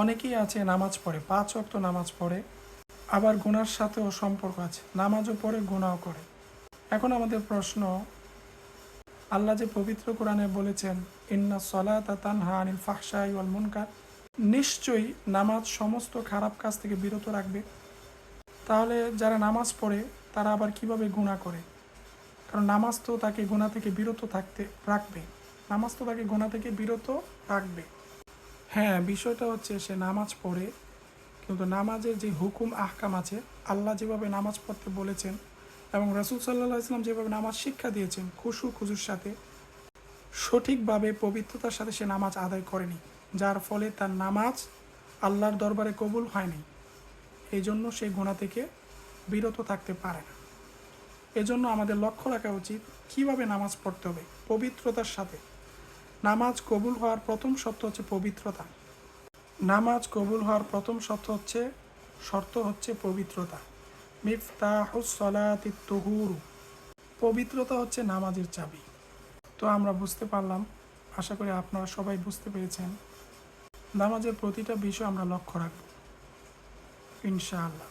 অনেকেই আছে নামাজ পড়ে, 5 ওয়াক্ত নামাজ পড়ে, আবার গুনার সাথেও সম্পর্ক আছে, নামাজও পড়ে গুনাহও করে। এখন আমাদের প্রশ্ন, আল্লাহ যে পবিত্র কোরআনে বলেছেন ইন্না সলাতা তানহা আনিল ফাহশাই ওয়াল মুনকার, নিশ্চয়ই নামাজ সমস্ত খারাপ কাজ থেকে বিরত রাখবে। তাহলে যারা নামাজ পড়ে তারা আবার কিভাবে গুনাহ করে? কারণ নামাজ তো তাকে গুনাহ থেকে বিরত থাকতে রাখবে, নামাজ তো তাকে গুনাহ থেকে বিরত রাখবে। হ্যাঁ, বিষয়টা হচ্ছে সে নামাজ পড়ে, কিন্তু নামাজের যে হুকুম আহকাম আছে, আল্লাহ যেভাবে নামাজ পড়তে বলেছেন এবং রাসূল সাল্লাল্লাহু আলাইহি ওয়াসাল্লাম যেভাবে নামাজ শিক্ষা দিয়েছেন খুশু খুজুর সাথে, সঠিকভাবে পবিত্রতার সাথে সে নামাজ আদায় করেনি, যার ফলে তার নামাজ আল্লাহর দরবারে কবুল হয়নি। এই জন্য সে গুনাহ থেকে বিরত থাকতে পারে না। এজন্য আমাদের লক্ষ্য রাখা উচিত কিভাবে নামাজ পড়তে হবে, পবিত্রতার সাথে। নামাজ কবুল হওয়ার প্রথম শর্ত হচ্ছে পবিত্রতা। নামাজ কবুল হওয়ার প্রথম শর্ত হচ্ছে পবিত্রতা। মিফতাহুস সলাতি তুহুরু, পবিত্রতা হচ্ছে নামাজের চাবি। তো আমরা বুঝতে পারলাম, আশা করি আপনারা সবাই বুঝতে পেরেছেন। নামাজের প্রতিটা বিষয় আমরা লক্ষ্য রাখব ইনশাআল্লাহ।